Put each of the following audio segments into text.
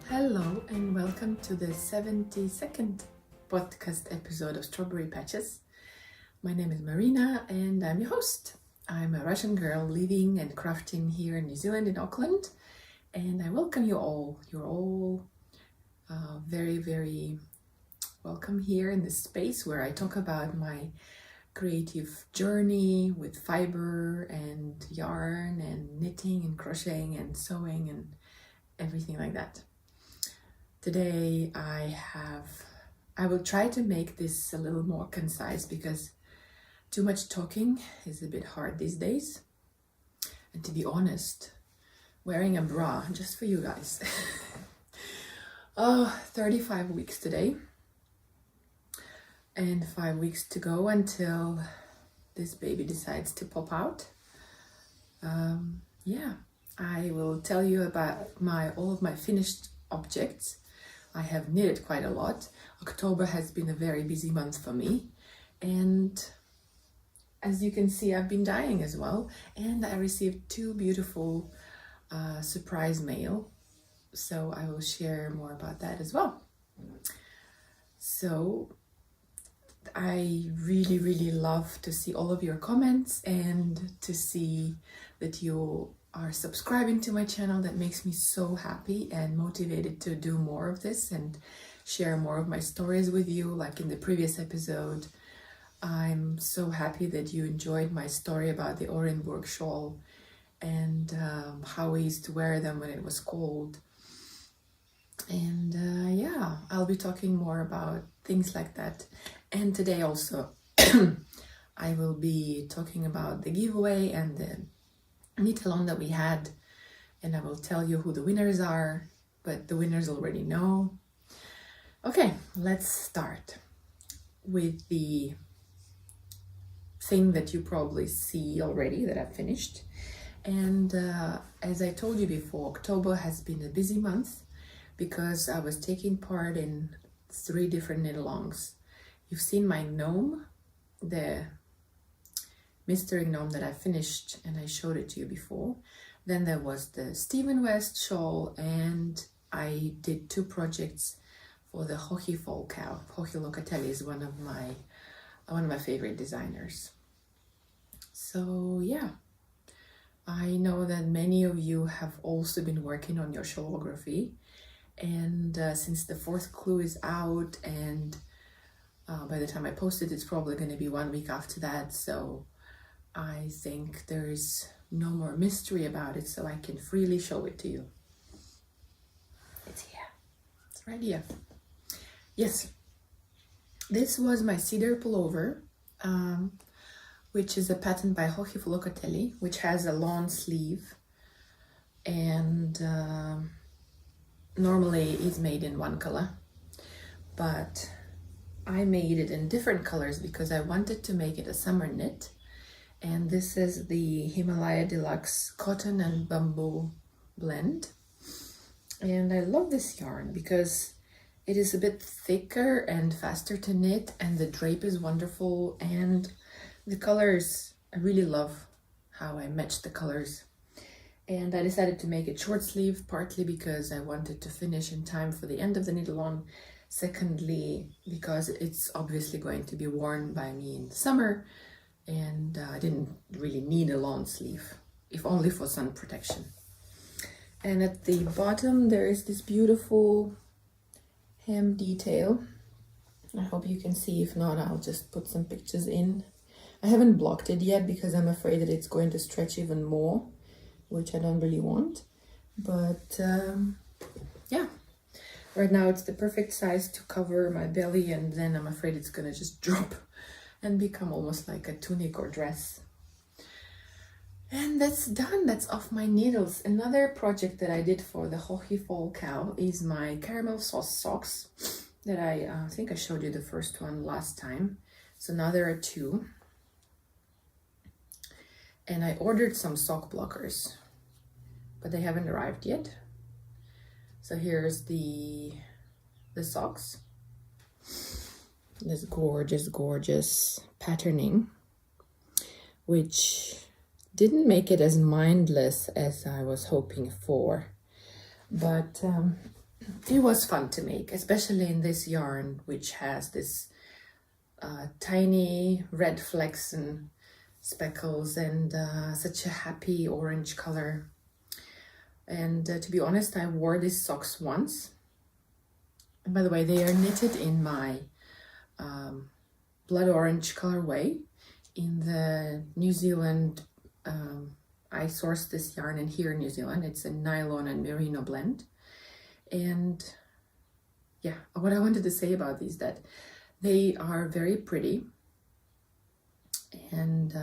Hello and welcome to the 72nd podcast episode of Strawberry Patches. My name is Marina and I'm your host. I'm a Russian girl living and crafting here in New Zealand in Auckland, and I welcome you all. You're all very, very welcome here in this space where I talk about my creative journey with fiber and yarn and knitting and crocheting and sewing and everything like that. Today I will try to make this a little more concise because too much talking is a bit hard these days. And to be honest, wearing a bra, just for you guys. 35 weeks today. And 5 weeks to go until this baby decides to pop out. I will tell you about all of my finished objects. I have knitted quite a lot. October has been a very busy month for me, and as you can see, I've been dyeing as well, and I received 2 beautiful surprise mail, so I will share more about that as well. So I really love to see all of your comments and to see that you are subscribing to my channel. That makes me so happy and motivated to do more of this and share more of my stories with you, like in the previous episode. I'm so happy that you enjoyed my story about the Orenburg shawl and how we used to wear them when it was cold. And I'll be talking more about things like that. And today also I will be talking about the giveaway and the Knittilon that we had, and I will tell you who the winners are, but the winners already know. Okay, let's start with the thing that you probably see already that I've finished. And as I told you before, October has been a busy month because I was taking part in 3 different knit-alongs. You've seen my gnome, the mystery gnome that I finished, and I showed it to you before. Then there was the Stephen West shawl, and I did 2 projects for the Hochi Fall cow. Hochi Locatelli is one of my favorite designers. So yeah, I know that many of you have also been working on your Shawlography, and since the 4th clue is out, and by the time I post it, it's probably going to be 1 week after that, so I think there's no more mystery about it, so I can freely show it to you. It's here. It's right here. Yes. This was my Cedar Pullover, which is a pattern by Hochi Locatelli, which has a long sleeve, and normally it's made in 1 color, but I made it in different colors because I wanted to make it a summer knit. And this is the Himalaya Deluxe Cotton and Bamboo blend. And I love this yarn because It is a bit thicker and faster to knit, and the drape is wonderful, and the colors, I really love how I matched the colors. And I decided to make it short sleeve, partly because I wanted to finish in time for the end of the Knittilon. Secondly, because it's obviously going to be worn by me in the summer, and I didn't really need a long sleeve, if only for sun protection. And at the bottom there is this beautiful hem detail. I hope you can see. If not, I'll just put some pictures in. I haven't blocked it yet because I'm afraid that it's going to stretch even more, which I don't really want. But yeah, right now it's the perfect size to cover my belly, and then I'm afraid it's gonna just drop and become almost like a tunic or dress. And that's done. That's off my needles. Another project that I did for the Hochi Fall KAL is my caramel sauce socks that I think I showed you the first one last time. So now there are two. And I ordered some sock blockers, but they haven't arrived yet. So here's the socks. This gorgeous, gorgeous patterning, which didn't make it as mindless as I was hoping for, but it was fun to make, especially in this yarn, which has this tiny red flecks and speckles and such a happy orange color. And to be honest, I wore these socks once. And by the way, they are knitted in my blood orange colorway in the New Zealand. I sourced this yarn in here in New Zealand. It's a nylon and merino blend. And yeah, what I wanted to say about these, that they are very pretty. And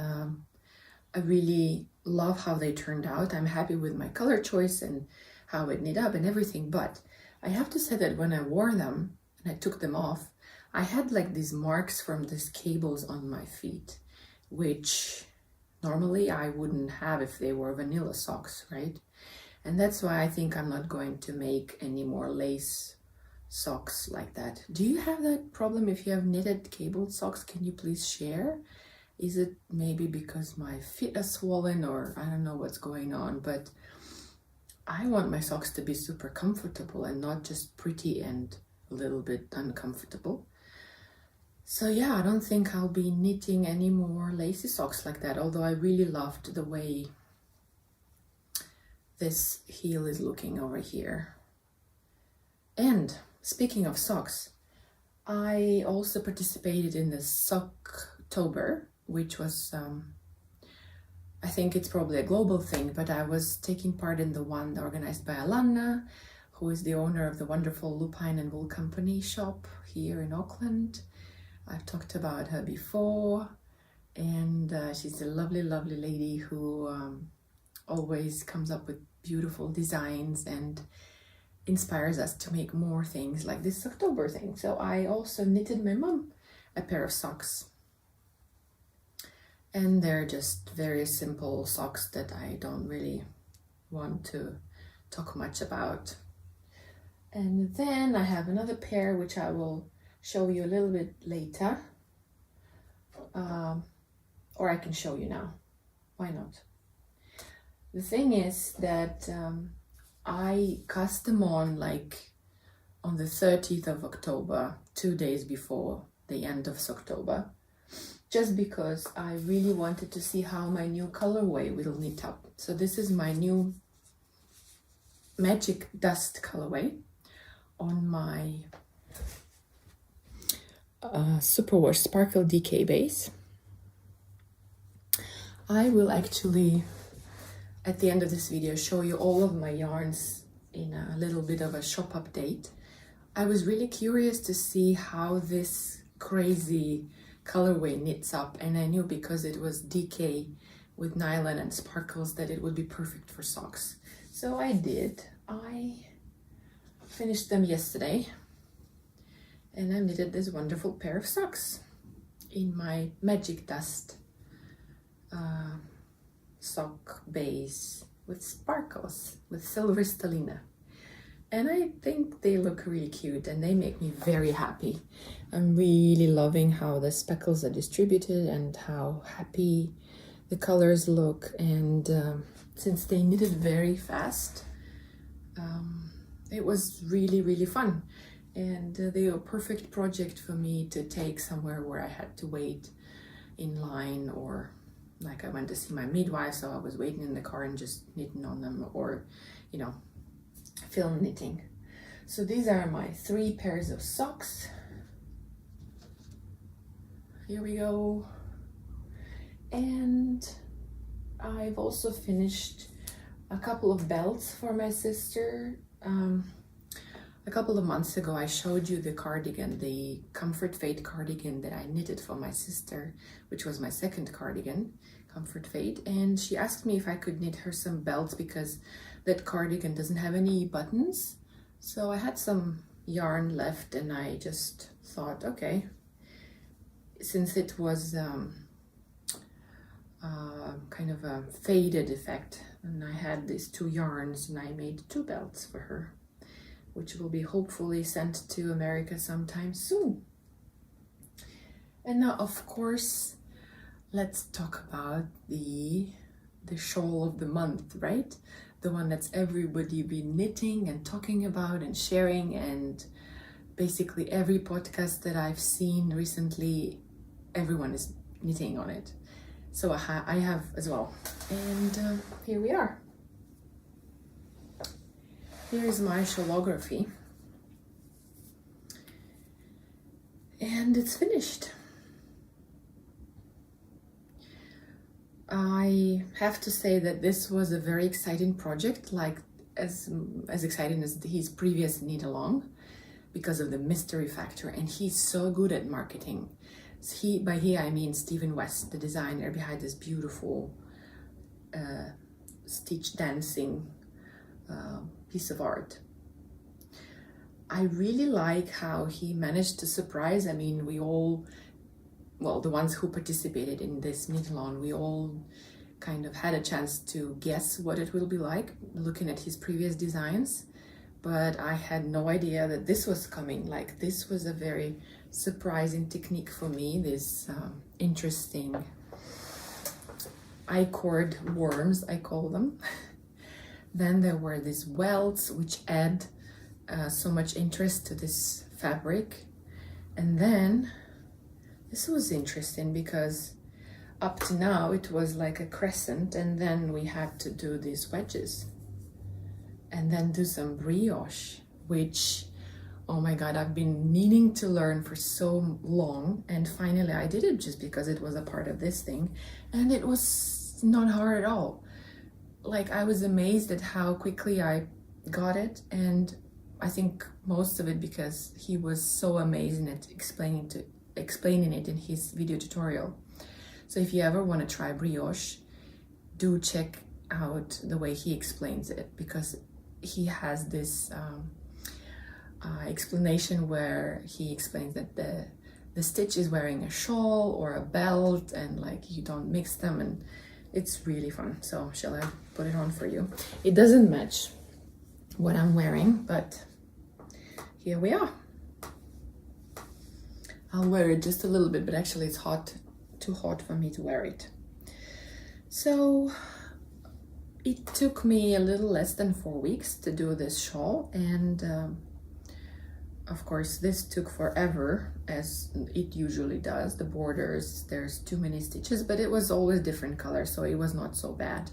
I really love how they turned out. I'm happy with my color choice and how it knit up and everything. But I have to say that when I wore them and I took them off, I had like these marks from these cables on my feet, which normally I wouldn't have if they were vanilla socks, right? And that's why I think I'm not going to make any more lace socks like that. Do you have that problem? If you have knitted cabled socks, can you please share? Is it maybe because my feet are swollen, or I don't know what's going on, but I want my socks to be super comfortable and not just pretty and a little bit uncomfortable. So yeah, I don't think I'll be knitting any more lacy socks like that, although I really loved the way this heel is looking over here. And speaking of socks, I also participated in the Socktober, which was, I think it's probably a global thing, but I was taking part in the one organized by Alana, who is the owner of the wonderful Lupine and Wool Company shop here in Auckland. I've talked about her before, and she's a lovely, lovely lady who always comes up with beautiful designs and inspires us to make more things like this October thing. So I also knitted my mom a pair of socks. And they're just very simple socks that I don't really want to talk much about. And then I have another pair which I will show you a little bit later, or I can show you now. Why not? The thing is that I cast them on like on the 30th of October, 2 days before the end of October, just because I really wanted to see how my new colorway will knit up. So this is my new Magic Dust colorway on my Superwash Sparkle DK base. I will actually, at the end of this video, show you all of my yarns in a little bit of a shop update. I was really curious to see how this crazy colorway knits up, and I knew because it was DK with nylon and sparkles that it would be perfect for socks. So I did. I finished them yesterday, and I knitted this wonderful pair of socks in my Magic Dust sock base with sparkles, with silver stellina. and I think they look really cute and they make me very happy. I'm really loving how the speckles are distributed and how happy the colors look, and since they knitted very fast, it was really fun, and they were a perfect project for me to take somewhere where I had to wait in line, or like I went to see my midwife, so I was waiting in the car and just knitting on them, or you know, film knitting. So these are my 3 pairs of socks. Here we go. And I've also finished a couple of belts for my sister. A couple of months ago I showed you the cardigan, the Comfort Fate cardigan that I knitted for my sister, which was my second cardigan, Comfort Fate, and she asked me if I could knit her some belts because that cardigan doesn't have any buttons. So I had some yarn left and I just thought, okay, since it was kind of a faded effect, and I had these 2 yarns, and I made 2 belts for her, which will be hopefully sent to America sometime soon. And now, of course, let's talk about the shawl of the month, right? The one that's everybody been knitting and talking about and sharing, and basically every podcast that I've seen recently, everyone is knitting on it. So I have as well, and here we are. Here's my Shawlography, and it's finished. I have to say that this was a very exciting project, like as exciting as his previous Knittilon, because of the mystery factor, and he's so good at marketing. By he I mean Stephen West, the designer behind this beautiful stitch dancing piece of art. I really like how he managed to surprise. I mean, we all, well, the ones who participated in this Knittilon, we all kind of had a chance to guess what it will be like looking at his previous designs, but I had no idea that this was coming. Like, this was a very surprising technique for me, this interesting I-cord worms, I call them. Then there were these welts, which add so much interest to this fabric. And then this was interesting because up to now it was like a crescent, and then we had to do these wedges and then do some brioche, which, oh my God, I've been meaning to learn for so long, and finally I did it just because it was a part of this thing, and it was not hard at all. Like, I was amazed at how quickly I got it, and I think most of it because he was so amazing at explaining it in his video tutorial. So if you ever want to try brioche, do check out the way he explains it, because he has this explanation where he explains that the stitch is wearing a shawl or a belt, and like you don't mix them, and it's really fun. So shall I put it on for you? It doesn't match what I'm wearing, but here we are. I'll wear it just a little bit, but actually it's hot, too hot for me to wear it. So it took me a little less than 4 weeks to do this shawl, and of course this took forever, as it usually does. The borders, there's too many stitches, but it was always different colors, so it was not so bad.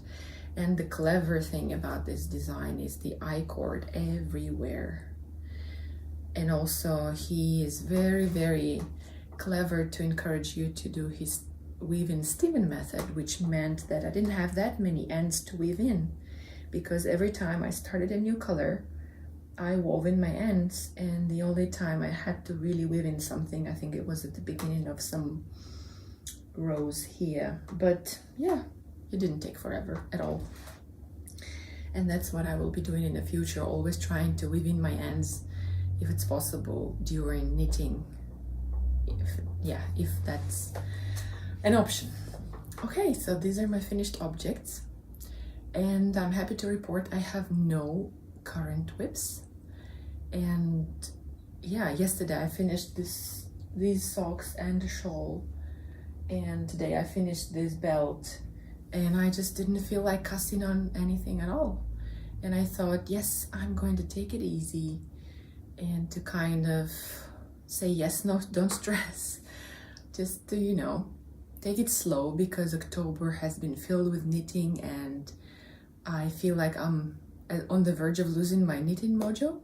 And the clever thing about this design is the I-cord everywhere. And also he is very, very clever to encourage you to do his weave in Steven method, which meant that I didn't have that many ends to weave in, because every time I started a new color, I wove in my ends, and the only time I had to really weave in something, I think it was at the beginning of some rows here. But yeah, it didn't take forever at all. And that's what I will be doing in the future, always trying to weave in my ends if it's possible during knitting, if that's an option. Okay, so these are my finished objects, and I'm happy to report I have no current whips. And yeah, yesterday I finished these socks and the shawl, and today I finished this belt, and I just didn't feel like casting on anything at all. And I thought, yes, I'm going to take it easy and to kind of say yes, no, don't stress. Just to, you know, take it slow, because October has been filled with knitting and I feel like I'm on the verge of losing my knitting mojo.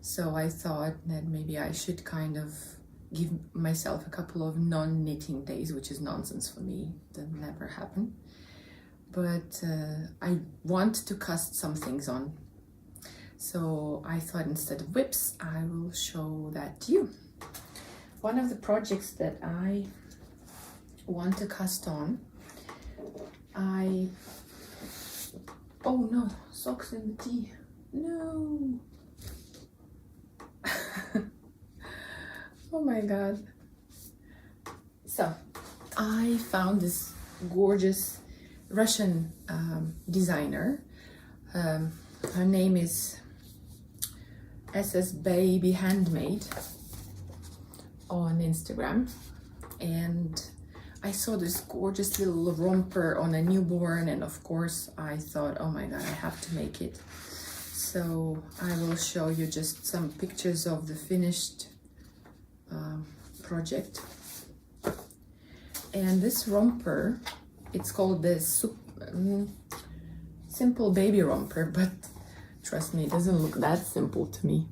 So I thought that maybe I should kind of give myself a couple of non-knitting days, which is nonsense for me. That never happened. But I want to cast some things on. So I thought instead of whips, I will show that to you. One of the projects that I want to cast on, oh no, socks in the tea. No. Oh my god. So I found this gorgeous Russian designer. Her name is SS Baby Handmade on Instagram, and I saw this gorgeous little romper on a newborn, and of course I thought, oh my god, I have to make it. So I will show you just some pictures of the finished project. And this romper, it's called the Simple Baby Romper, but trust me, it doesn't look that simple to me.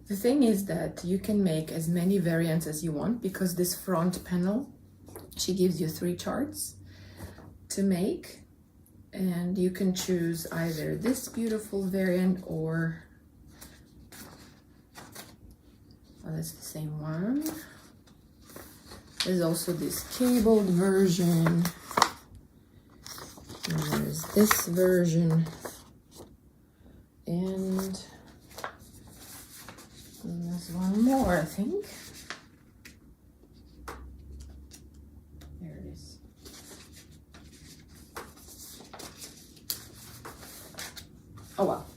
The thing is that you can make as many variants as you want, because this front panel, she gives you 3 charts to make, and you can choose either this beautiful variant or, well, that's the same one. There's also this cabled version, and there's this version, and there's one more, I think. There it is. Oh well,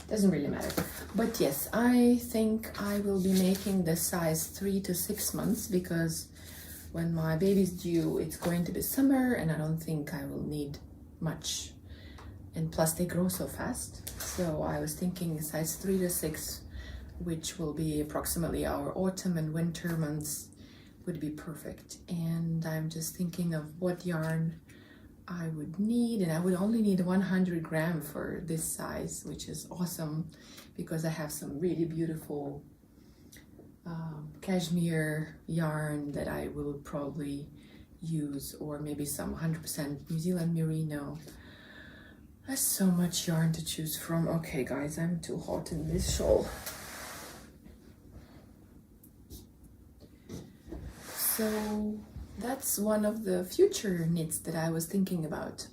doesn't really matter. But yes, I think I will be making the size 3 to 6 months, because when my baby's due, it's going to be summer and I don't think I will need much. And plus they grow so fast. So I was thinking size 3 to 6, which will be approximately our autumn and winter months, would be perfect. And I'm just thinking of what yarn I would need, and I would only need 100 gram for this size, which is awesome, because I have some really beautiful cashmere yarn that I will probably use, or maybe some 100% New Zealand merino. There's so much yarn to choose from. Okay guys, I'm too hot in this shawl. So that's one of the future knits that I was thinking about.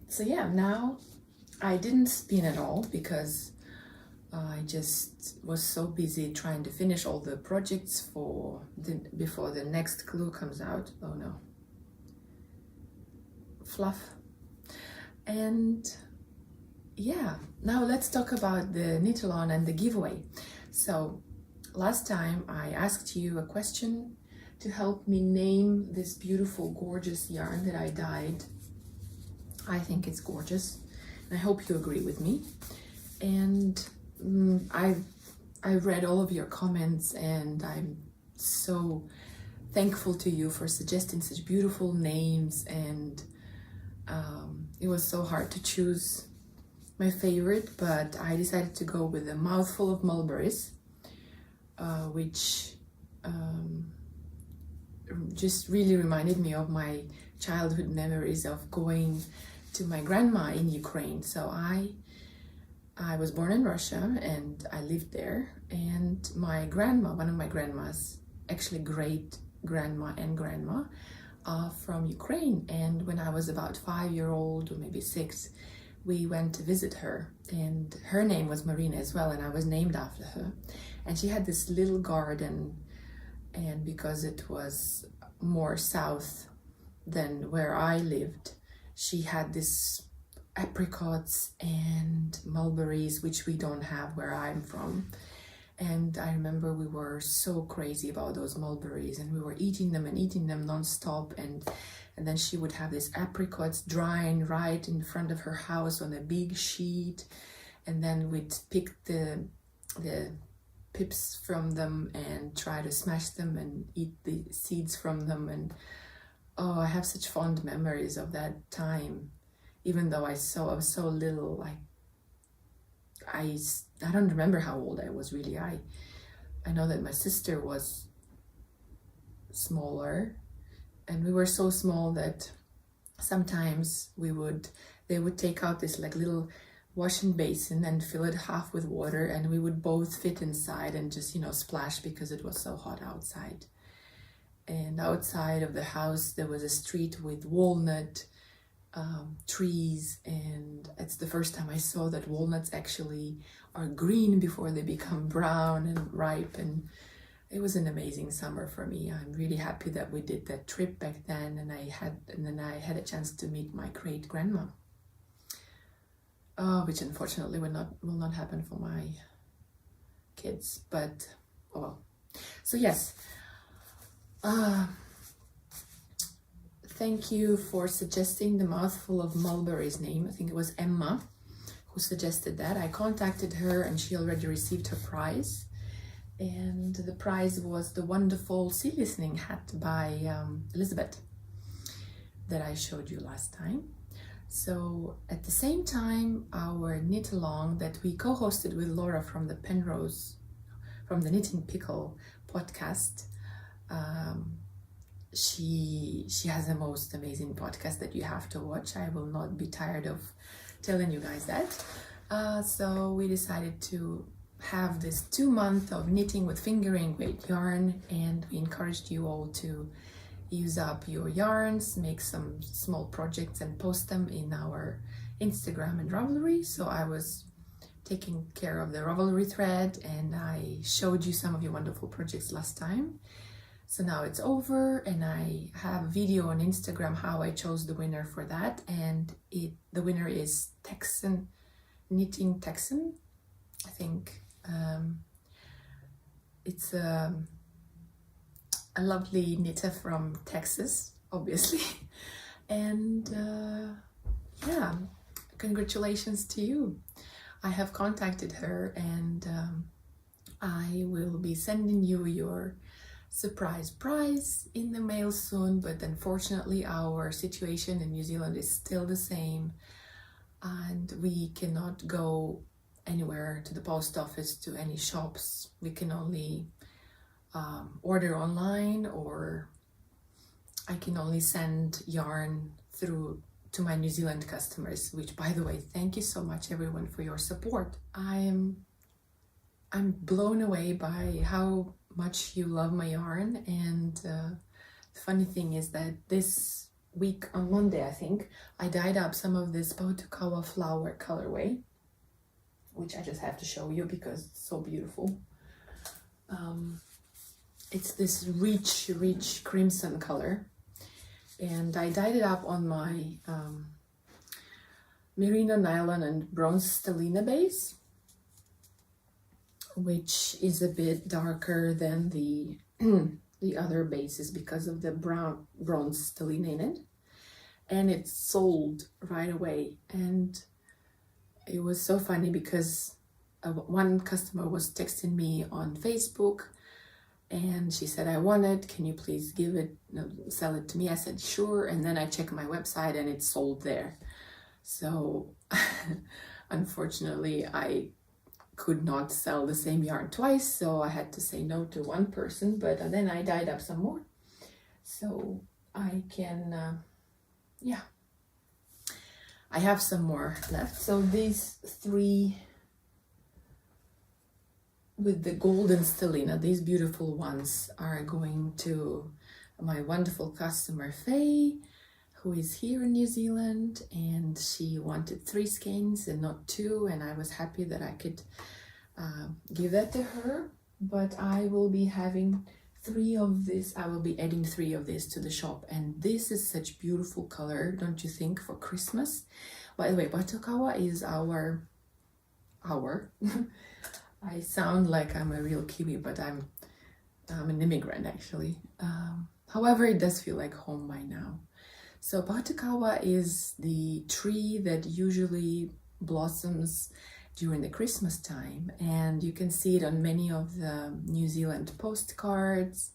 So yeah, now I didn't spin at all, because I just was so busy trying to finish all the projects before the next glue comes out. Oh no. Fluff. And yeah, now let's talk about the Knittilon and the giveaway. So last time I asked you a question to help me name this beautiful, gorgeous yarn that I dyed. I think it's gorgeous, and I hope you agree with me. And I read all of your comments, and I'm so thankful to you for suggesting such beautiful names. And it was so hard to choose my favorite, but I decided to go with a mouthful of mulberries, which just really reminded me of my childhood memories of going to my grandma in Ukraine. So I was born in Russia and I lived there, and my grandma, one of my grandmas, actually great grandma and grandma, from Ukraine. And when I was about 5-year-old or maybe 6, we went to visit her, and her name was Marina as well, and I was named after her. And she had this little garden, and because it was more south than where I lived, she had this apricots and mulberries, which we don't have where I'm from. And I remember we were so crazy about those mulberries, and we were eating them non-stop. And then she would have these apricots drying right in front of her house on a big sheet, and then we'd pick the pips from them and try to smash them and eat the seeds from them. And oh, I have such fond memories of that time, even though I was so little. Like I don't remember how old I was really. I know that my sister was smaller, and we were so small that sometimes they would take out this like little washing basin and fill it half with water, and we would both fit inside and just, you know, splash because it was so hot outside. And outside of the house there was a street with walnut trees, and it's the first time I saw that walnuts actually are green before they become brown and ripe. And it was an amazing summer for me. I'm really happy that we did that trip back then, and then I had a chance to meet my great grandma, which unfortunately will not happen for my kids, but oh well. So yes, thank you for suggesting the mouthful of mulberries name. I think it was Emma who suggested that. I contacted her and she already received her prize. And the prize was the wonderful sea listening hat by Elizabeth that I showed you last time. So at the same time, our knit-along that we co-hosted with Laura from the Knitting Pickle podcast, she has the most amazing podcast that you have to watch. I will not be tired of telling you guys that. So we decided to have this 2 month of knitting with fingering weight yarn, and we encouraged you all to use up your yarns, make some small projects and post them in our Instagram and Ravelry. So I was taking care of the Ravelry thread, and I showed you some of your wonderful projects last time. So now it's over, and I have a video on Instagram how I chose the winner for that, and the winner is Knitting Texan, I think. It's a lovely knitter from Texas, obviously. And yeah, congratulations to you. I have contacted her, and I will be sending you your surprise prize in the mail soon, but unfortunately our situation in New Zealand is still the same, and we cannot go anywhere, to the post office, to any shops. We can only order online, or I can only send yarn through to my New Zealand customers, which, by the way, thank you so much everyone for your support. I'm blown away by how much you love my yarn. And the funny thing is that this week on Monday, I think, I dyed up some of this Patakawa flower colorway, which I just have to show you because it's so beautiful. It's this rich crimson color, and I dyed it up on my merino nylon and bronze stellina base, which is a bit darker than the other bases because of the bronze stellina in it. And it sold right away, and it was so funny because one customer was texting me on Facebook, and she said, I want it, can you please sell it to me? I said, sure. And then I checked my website and it sold there. So unfortunately, I could not sell the same yarn twice, so I had to say no to one person, but then I dyed up some more. So I can, yeah. I have some more left. So these 3 with the golden stellina, these beautiful ones, are going to my wonderful customer Faye, who is here in New Zealand, and she wanted 3 skeins and not 2, and I was happy that I could give that to her. But I will be having 3 of this. I will be adding 3 of this to the shop, and this is such beautiful color, don't you think, for Christmas? By the way, Patakawa is our I sound like I'm a real Kiwi, but I'm an immigrant actually. However, it does feel like home by now. So Patakawa is the tree that usually blossoms during the Christmas time, and you can see it on many of the New Zealand postcards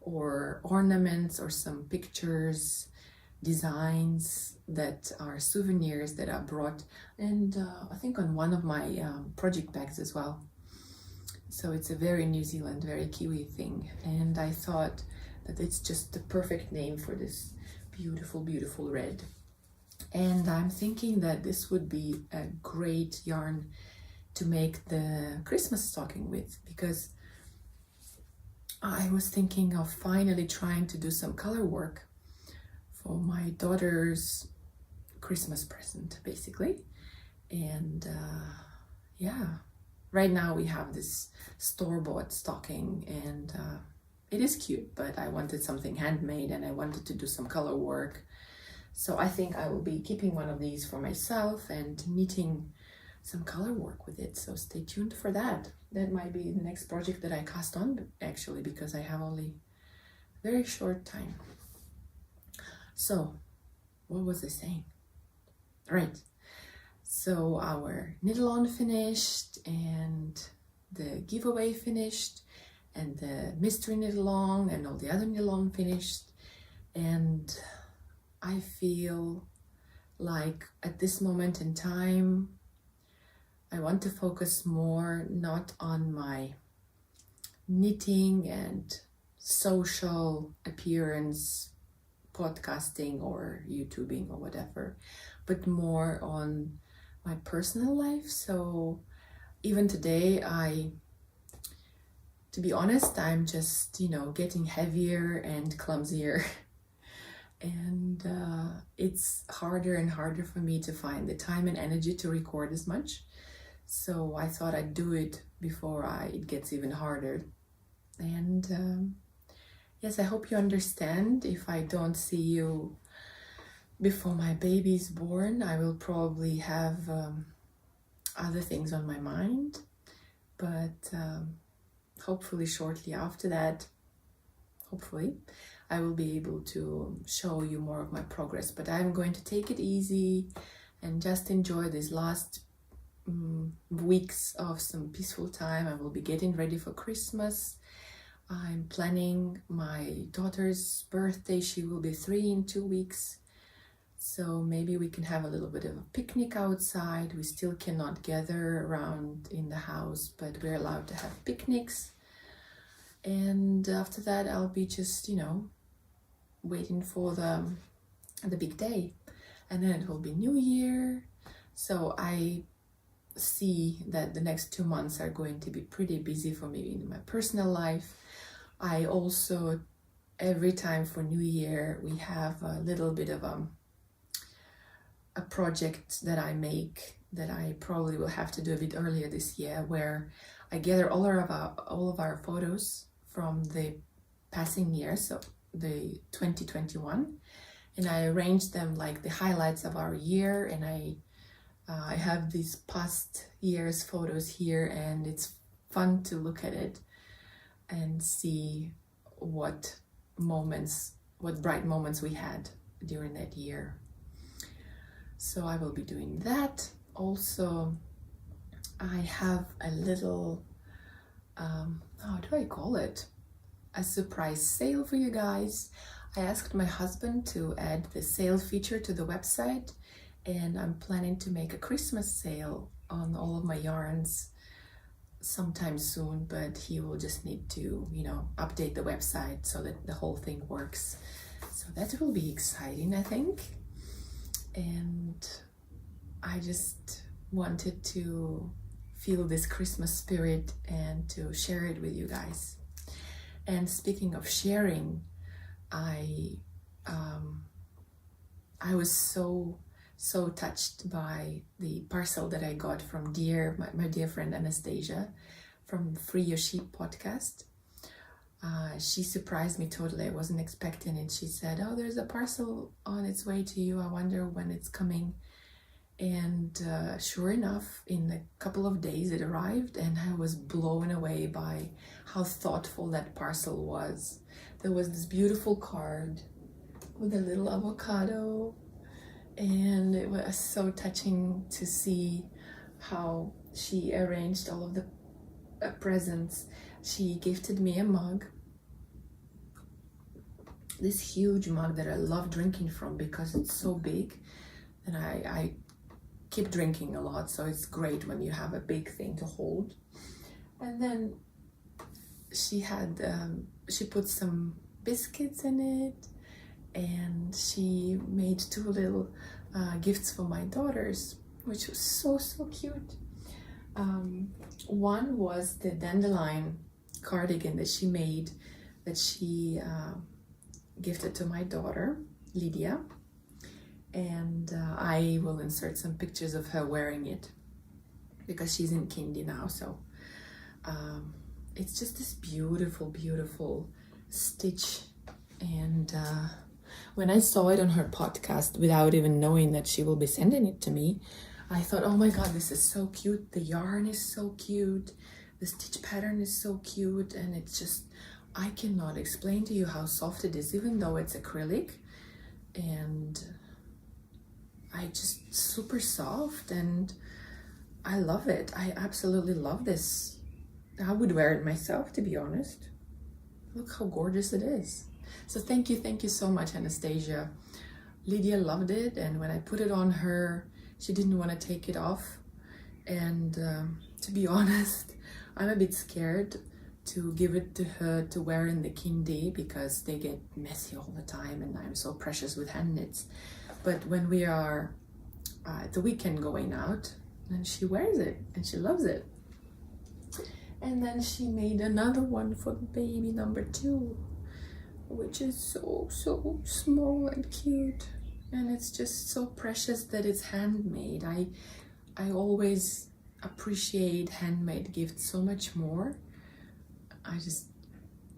or ornaments or some pictures, designs that are souvenirs that are brought, and I think on one of my project bags as well. So it's a very New Zealand, very Kiwi thing, and I thought that it's just the perfect name for this beautiful, beautiful red. And I'm thinking that this would be a great yarn to make the Christmas stocking with, because I was thinking of finally trying to do some color work for my daughter's Christmas present, basically. And yeah, right now we have this store-bought stocking, and it is cute, but I wanted something handmade and I wanted to do some color work. So I think I will be keeping one of these for myself and knitting some color work with it. So stay tuned for that. That might be the next project that I cast on, actually, because I have only a very short time. So what was I saying? Right. So our Knittilon finished, and the giveaway finished, and the mystery Knittilon and all the other Knittilon finished. And I feel like at this moment in time, I want to focus more not on my knitting and social appearance, podcasting or YouTubing or whatever, but more on my personal life. So even today, to be honest, I'm just, getting heavier and clumsier. And it's harder and harder for me to find the time and energy to record as much. So I thought I'd do it before it gets even harder. And yes, I hope you understand. If I don't see you before my baby's born, I will probably have other things on my mind. But hopefully shortly after that, I will be able to show you more of my progress. But I'm going to take it easy and just enjoy these last weeks of some peaceful time. I will be getting ready for Christmas. I'm planning my daughter's birthday. She will be 3 in 2 weeks. So maybe we can have a little bit of a picnic outside. We still cannot gather around in the house, but we're allowed to have picnics. And after that, I'll be just, waiting for the big day. And then it will be New Year. So I see that the next 2 months are going to be pretty busy for me in my personal life. I also, every time for New Year, we have a little bit of a project that I make that I probably will have to do a bit earlier this year, where I gather all of our photos from the passing year, so the 2021, and I arrange them like the highlights of our year, and I have these past year's photos here, and it's fun to look at it and see what bright moments we had during that year. So I will be doing that. Also, I have a little, how do I call it? A surprise sale for you guys. I asked my husband to add the sale feature to the website, and I'm planning to make a Christmas sale on all of my yarns sometime soon, but he will just need to, update the website so that the whole thing works. So that will be exciting, I think. And I just wanted to feel this Christmas spirit and to share it with you guys. And speaking of sharing, I was so touched by the parcel that I got from my dear friend Anastasia from Free Your Sheep podcast. She surprised me totally. I wasn't expecting it. She said, "Oh, there's a parcel on its way to you. I wonder when it's coming." And sure enough, in a couple of days it arrived, and I was blown away by how thoughtful that parcel was. There was this beautiful card with a little avocado, and it was so touching to see how she arranged all of the presents. She gifted me a mug, this huge mug that I love drinking from because it's so big, and I keep drinking a lot, so it's great when you have a big thing to hold. And then she had she put some biscuits in it, and she made 2 little gifts for my daughters, which was so cute. One was the Dandelion Cardigan that she made, that she gifted to my daughter Lydia, and I will insert some pictures of her wearing it because she's in kindy now. So it's just this beautiful stitch, and when I saw it on her podcast without even knowing that she will be sending it to me, I thought, oh my god, this is so cute. The yarn is so cute, the stitch pattern is so cute, and it's just, I cannot explain to you how soft it is, even though it's acrylic. And I just super soft, and I love it. I absolutely love this. I would wear it myself, to be honest. Look how gorgeous it is. So thank you so much, Anastasia. Lydia loved it, and when I put it on her, she didn't want to take it off. And to be honest, I'm a bit scared to give it to her to wear in the kindy because they get messy all the time, and I'm so precious with hand knits. But when we are at the weekend going out, then she wears it and she loves it. And then she made another one for baby number 2, which is so small and cute, and it's just so precious that it's handmade. I always appreciate handmade gifts so much more. I just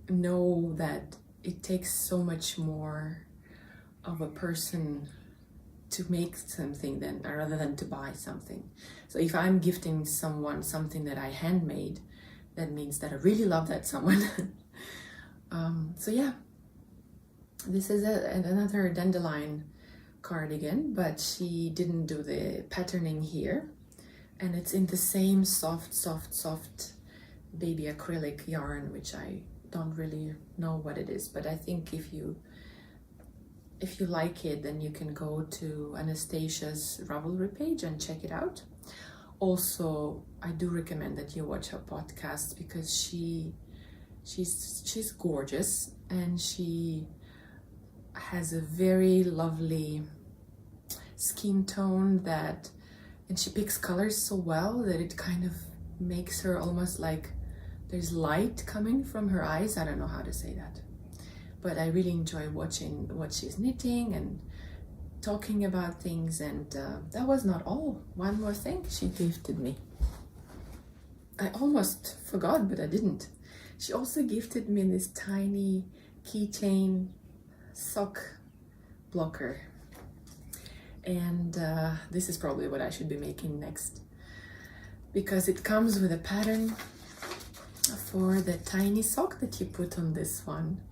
know that it takes so much more of a person to make something rather than to buy something. So if I'm gifting someone something that I handmade, that means that I really love that someone. So yeah, this is another Dandelion Cardigan, but she didn't do the patterning here, and it's in the same soft baby acrylic yarn, which I don't really know what it is, but I think if you like it, then you can go to Anastasia's Ravelry page and check it out. Also, I do recommend that you watch her podcast because she's gorgeous, and she has a very lovely skin tone and she picks colors so well that it kind of makes her almost like there's light coming from her eyes. I don't know how to say that, but I really enjoy watching what she's knitting and talking about things. And that was not all. One more thing she gifted me. I almost forgot, but I didn't. She also gifted me this tiny keychain sock blocker, and this is probably what I should be making next, because it comes with a pattern for the tiny sock that you put on this one,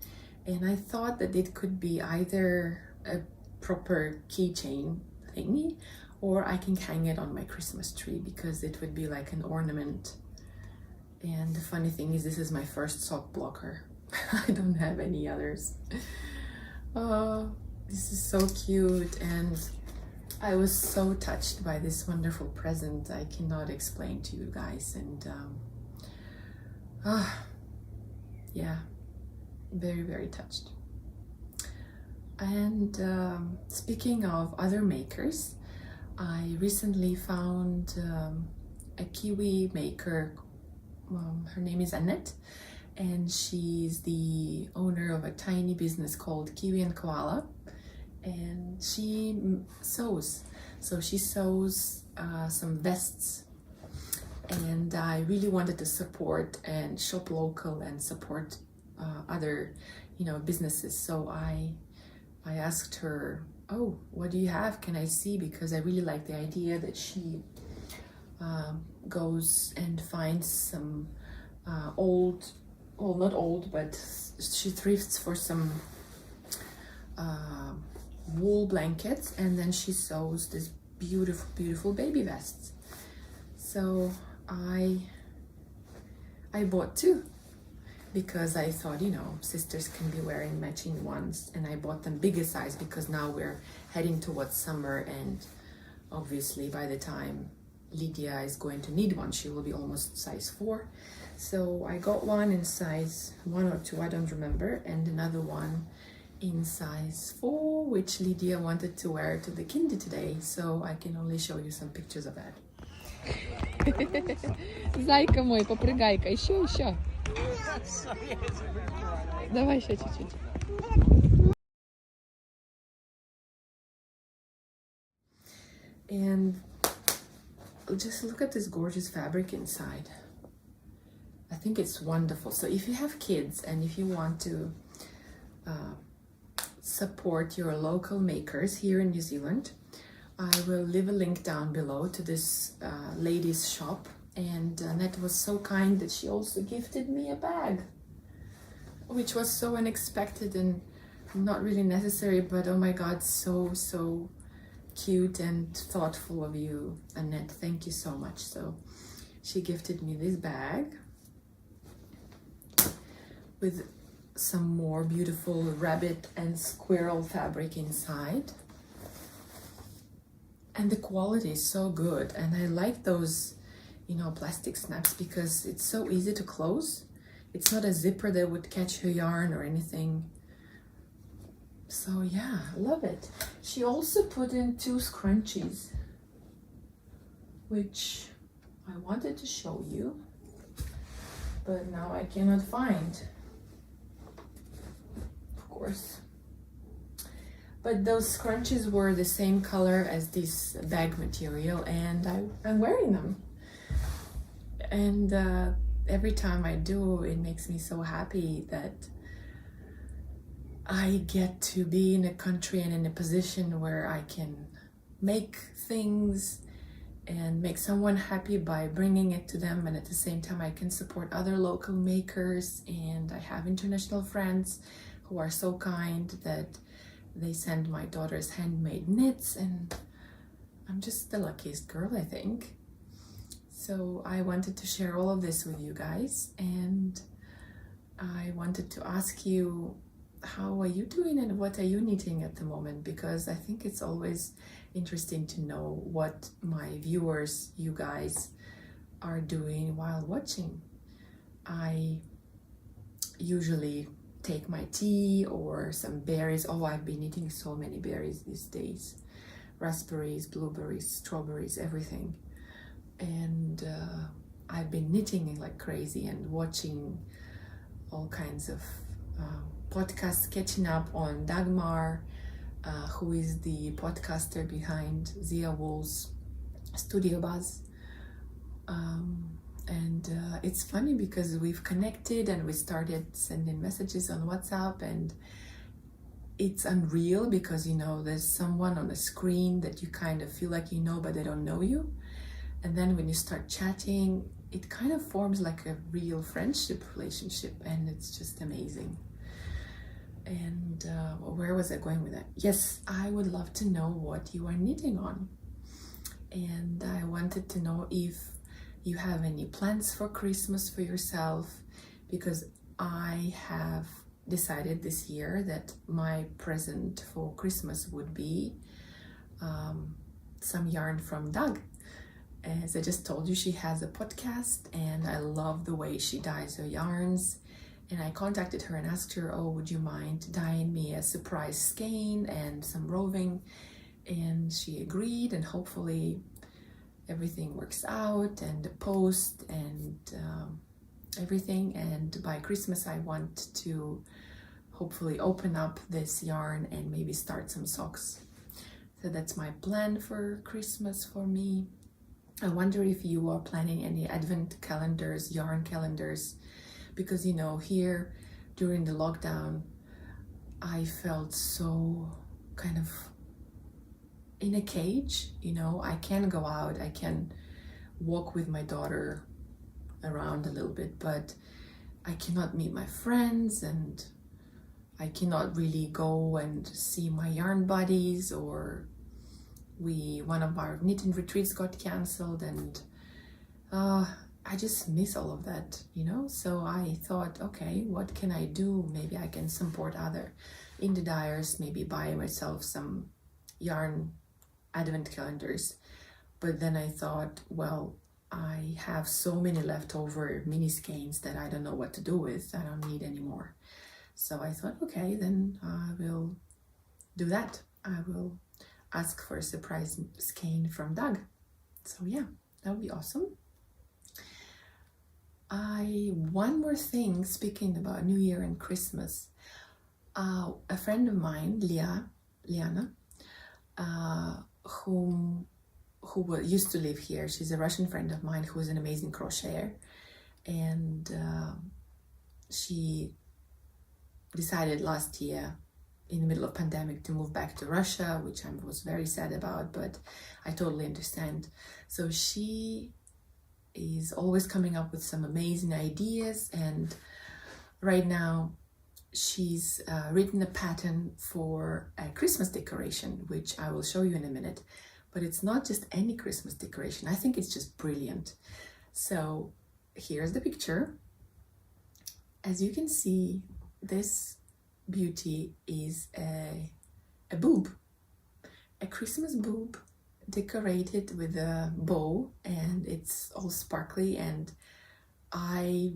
and I thought that it could be either a proper keychain thingy, or I can hang it on my Christmas tree because it would be like an ornament. And the funny thing is, this is my first sock blocker. I don't have any others. Oh, this is so cute, and I was so touched by this wonderful present. I cannot explain to you guys, and yeah, very touched. And speaking of other makers, I recently found a Kiwi maker. Her name is Annette, and she's the owner of a tiny business called Kiwi and Koala, and she sews. So she sews some vests, and I really wanted to support and shop local and support other businesses. So I asked her oh, what do you have? Can I see? Because I really like the idea that she goes and finds some old, well, not old, but she thrifts for some wool blankets, and then she sews this beautiful, beautiful baby vests. So I bought two because I thought, you know, sisters can be wearing matching ones, and I bought them bigger size because now we're heading towards summer, and obviously by the time Lydia is going to need one, she will be almost size 4. So I got one in size 1 or 2, I don't remember, and another one in size 4, which Lydia wanted to wear to the kinder today, so I can only show you some pictures of that. Зайка мой, попрыгай-ка, еще. Давай еще чуть-чуть. And just look at this gorgeous fabric inside. I think it's wonderful. So if you have kids and if you want to support your local makers here in New Zealand, I will leave a link down below to this lady's shop. And Annette was so kind that she also gifted me a bag, which was so unexpected and not really necessary, but oh my God, so cute and thoughtful of you, Annette. Thank you so much. So she gifted me this bag with some more beautiful rabbit and squirrel fabric inside. And the quality is so good. And I like those, you know, plastic snaps because it's so easy to close. It's not a zipper that would catch your yarn or anything. So yeah, I love it. She also put in 2 scrunchies, which I wanted to show you, but now I cannot find, of course. But those scrunchies were the same color as this bag material, and I'm wearing them. And every time I do, it makes me so happy that I get to be in a country and in a position where I can make things and make someone happy by bringing it to them, and at the same time I can support other local makers. And I have international friends who are so kind that they send my daughter's handmade knits, and I'm just the luckiest girl, I think. So I wanted to share all of this with you guys, and I wanted to ask you, how are you doing and what are you knitting at the moment? Because I think it's always interesting to know what my viewers, you guys, are doing while watching. I usually take my tea or some berries. Oh, I've been eating so many berries these days. Raspberries, blueberries, strawberries, everything. And I've been knitting like crazy and watching all kinds of podcasts, catching up on Dagmar, who is the podcaster behind Zia Wool's Studio Buzz. And it's funny because we've connected and we started sending messages on WhatsApp, and it's unreal because, you know, there's someone on the screen that you kind of feel like you know, but they don't know you. And then when you start chatting, it kind of forms like a real friendship relationship, and it's just amazing. And where was I going with that? Yes, I would love to know what you are knitting on. And I wanted to know if you have any plans for Christmas for yourself, because I have decided this year that my present for Christmas would be some yarn from Doug. As I just told you, she has a podcast, and I love the way she dyes her yarns. And I contacted her and asked her, oh, would you mind dyeing me a surprise skein and some roving? And she agreed, and hopefully everything works out, and the post and everything. And by Christmas, I want to hopefully open up this yarn and maybe start some socks. So that's my plan for Christmas for me. I wonder if you are planning any advent calendars, yarn calendars, because, you know, here during the lockdown, I felt so kind of in a cage, you know. I can go out, I can walk with my daughter around a little bit, but I cannot meet my friends, and I cannot really go and see my yarn buddies, or one of our knitting retreats got cancelled, and I just miss all of that, you know. So I thought, okay, what can I do? Maybe I can support other indie dyers, maybe buy myself some yarn advent calendars. But then I thought, well, I have so many leftover mini skeins that I don't know what to do with. I don't need any more. So I thought, okay, then I will do that. I will ask for a surprise skein from Doug. So yeah, that would be awesome. One more thing, speaking about New Year and Christmas, a friend of mine, Liana, who used to live here. She's a Russian friend of mine who is an amazing crocheter, and she decided last year in the middle of pandemic to move back to Russia, which I was very sad about, but I totally understand. So she is always coming up with some amazing ideas, and right now she's written a pattern for a Christmas decoration, which I will show you in a minute. But it's not just any Christmas decoration. I think it's just brilliant. So here's the picture. As you can see, this beauty is a boob, a Christmas boob decorated with a bow, and it's all sparkly. And I,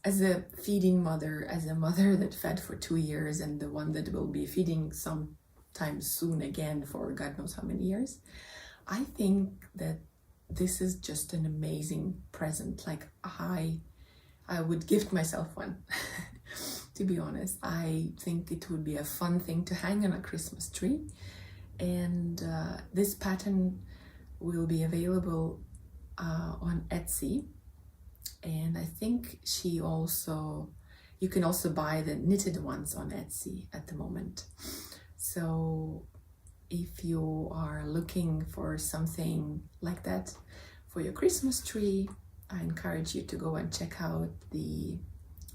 as a feeding mother, as a mother that fed for 2 years and the one that will be feeding sometime soon again for God knows how many years, I think that this is just an amazing present. Like I would gift myself one. To be honest, I think it would be a fun thing to hang on a Christmas tree. And this pattern will be available on Etsy. And I think you can also buy the knitted ones on Etsy at the moment. So if you are looking for something like that for your Christmas tree, I encourage you to go and check out the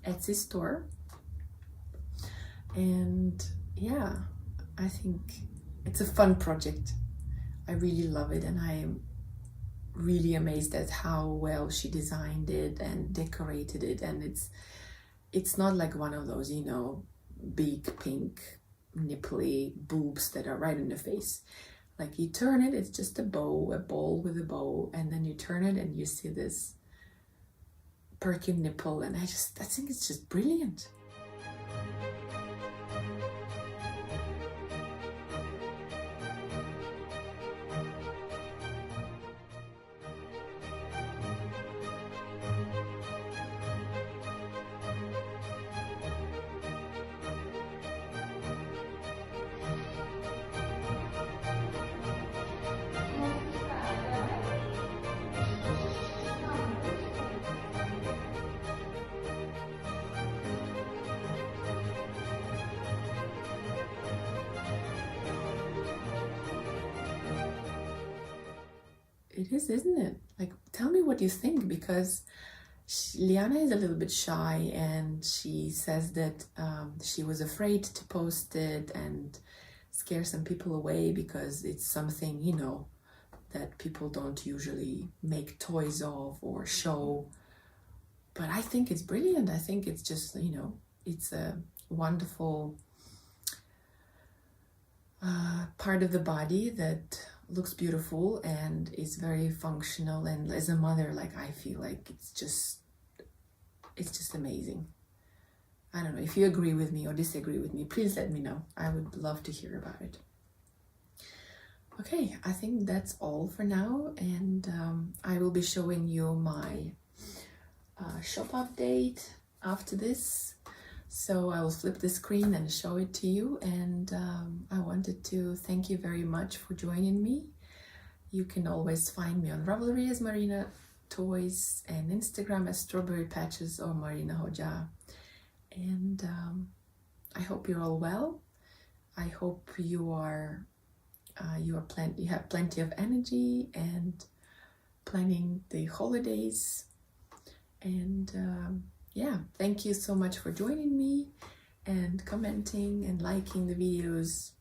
Etsy store. And yeah, I think it's a fun project. I really love it, and I am really amazed at how well she designed it and decorated it. And it's not like one of those, you know, big pink nipply boobs that are right in the face. Like you turn it, it's just a bowl with a bow, and then you turn it and you see this perky nipple, and I think it's just brilliant. It is, isn't it? Like, tell me what you think, because Liana is a little bit shy, and she says that she was afraid to post it and scare some people away because it's something, you know, that people don't usually make toys of or show. But I think it's brilliant. I think it's just, you know, it's a wonderful part of the body that looks beautiful and is very functional. And as a mother, like, I feel like it's just amazing. I don't know if you agree with me or disagree with me. Please let me know. I would love to hear about it. Okay, I think that's all for now, and I will be showing you my shop update after this. So I will flip the screen and show it to you, and I wanted to thank you very much for joining me. You can always find me on Ravelry as MarinaToys and Instagram as Strawberry Patches or Marina Hoja. And I hope you're all well. I hope you are you have plenty of energy and planning the holidays. And yeah, thank you so much for joining me and commenting and liking the videos.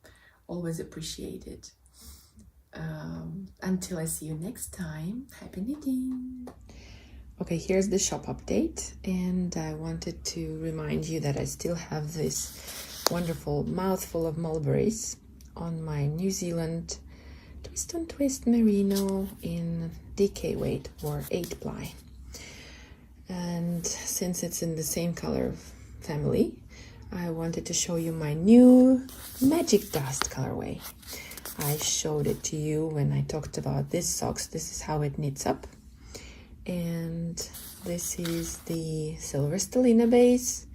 Always appreciated. Until I see you next time, happy knitting. Okay, here's the shop update, and I wanted to remind you that I still have this wonderful mouthful of mulberries on my New Zealand twist and twist merino in DK weight or 8 ply. And since it's in the same color family, I wanted to show you my new Magic Dust colorway. I showed it to you when I talked about this socks. This is how it knits up. And this is the Silver Stellina base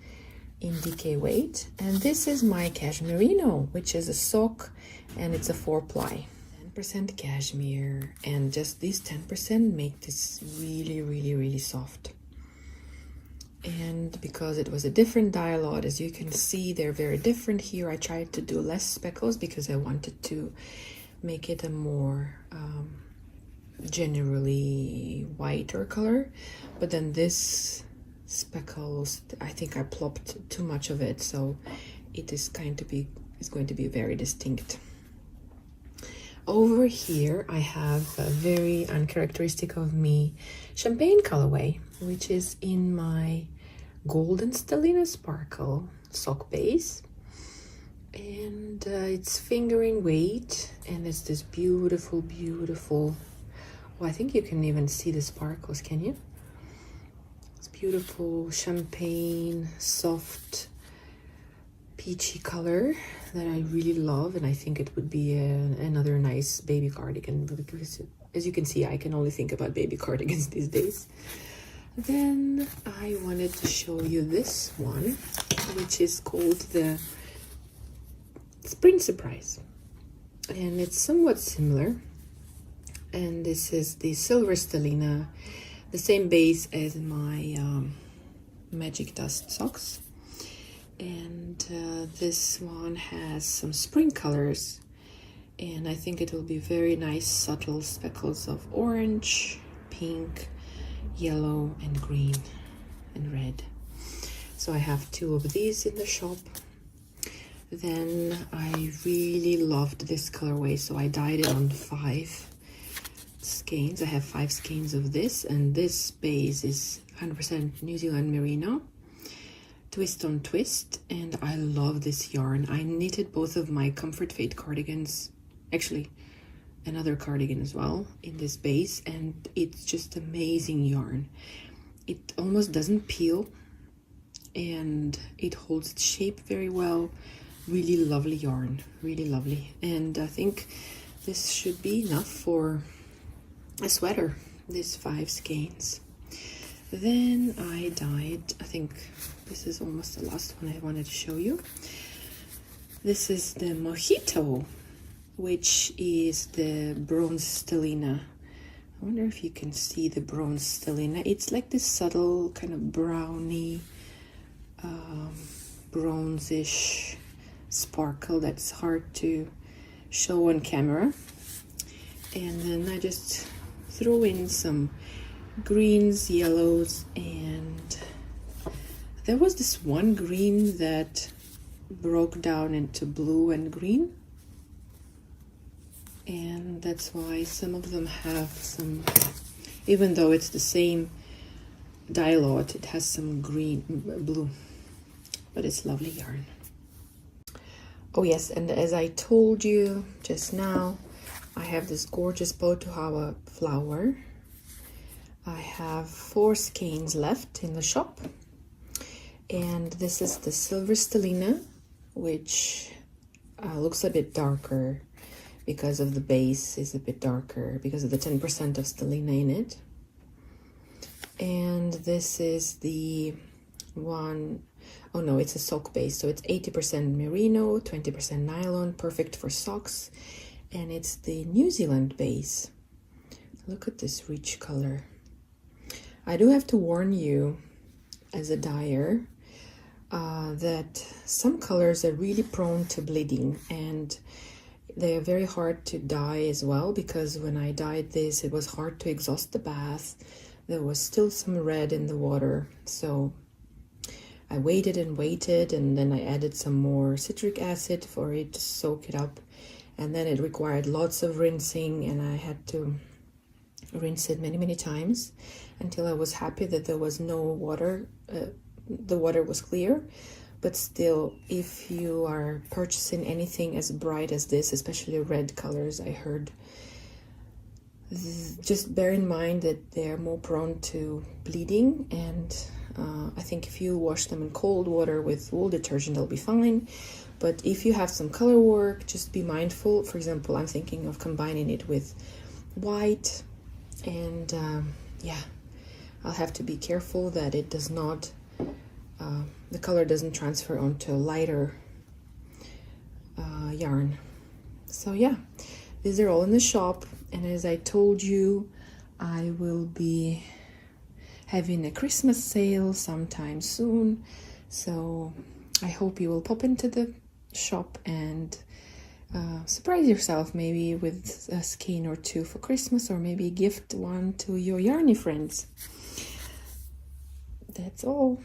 in DK weight. And this is my Cashmerino, which is a sock, and it's a 4 ply. 10% cashmere, and just these 10% make this really, really, really soft. And because it was a different dye lot, as you can see, they're very different here. I tried to do less speckles because I wanted to make it a more generally whiter color. But then this speckles, I think I plopped too much of it, so it is going to be very distinct. Over here I have a very uncharacteristic of me champagne colorway, which is in my Golden Stellina Sparkle sock base, and it's fingering weight, and it's this beautiful, beautiful, well, I think you can even see the sparkles, can you? It's beautiful champagne, soft, peachy color that I really love, and I think it would be another nice baby cardigan, because as you can see, I can only think about baby cardigans these days. Then I wanted to show you this one, which is called the Spring Surprise, and it's somewhat similar. And this is the Silver Stellina, the same base as my Magic Dust socks. And this one has some spring colors, and I think it will be very nice subtle speckles of orange, pink, yellow, and green, and red. So I have 2 of these in the shop. Then I really loved this colorway, so I dyed it on 5 skeins. I have 5 skeins of this, and this base is 100% New Zealand merino, twist on twist, and I love this yarn. I knitted both of my Comfort Fade cardigans, actually another cardigan as well, in this base, and it's just amazing yarn. It almost doesn't peel, and it holds its shape very well. Really lovely yarn, really lovely. And I think this should be enough for a sweater, these 5 skeins. Then I dyed, I think this is almost the last one I wanted to show you. This is the Mojito, which is the Bronze Stellina. I wonder if you can see the Bronze Stellina. It's like this subtle kind of browny, bronzish sparkle that's hard to show on camera. And then I just throw in some greens, yellows, and there was this one green that broke down into blue and green, and that's why some of them have some, even though it's the same dye lot, it has some green, blue, but it's lovely yarn. Oh yes, and as I told you just now, I have this gorgeous Patakawa flower. I have 4 skeins left in the shop, and this is the Silver Stellina, which looks a bit darker because of the base is a bit darker because of the 10% of stellina in it. And this is the one, oh no, it's a sock base, so it's 80% merino, 20% nylon, perfect for socks, and it's the New Zealand base. Look at this rich color. I do have to warn you as a dyer that some colors are really prone to bleeding, and They are very hard to dye as well, because when I dyed this, it was hard to exhaust the bath. There was still some red in the water, so I waited and waited, and then I added some more citric acid for it to soak it up, and then it required lots of rinsing, and I had to rinse it many times until I was happy that there was no water. The water was clear. But still, if you are purchasing anything as bright as this, especially red colors, I heard, just bear in mind that they're more prone to bleeding, and I think if you wash them in cold water with wool detergent, they'll be fine. But if you have some color work, just be mindful. For example, I'm thinking of combining it with white, and yeah, I'll have to be careful that it does not, the color doesn't transfer onto lighter yarn. So yeah, these are all in the shop, and as I told you, I will be having a Christmas sale sometime soon, so I hope you will pop into the shop and surprise yourself, maybe with a skein or two for Christmas, or maybe gift one to your yarny friends. That's all.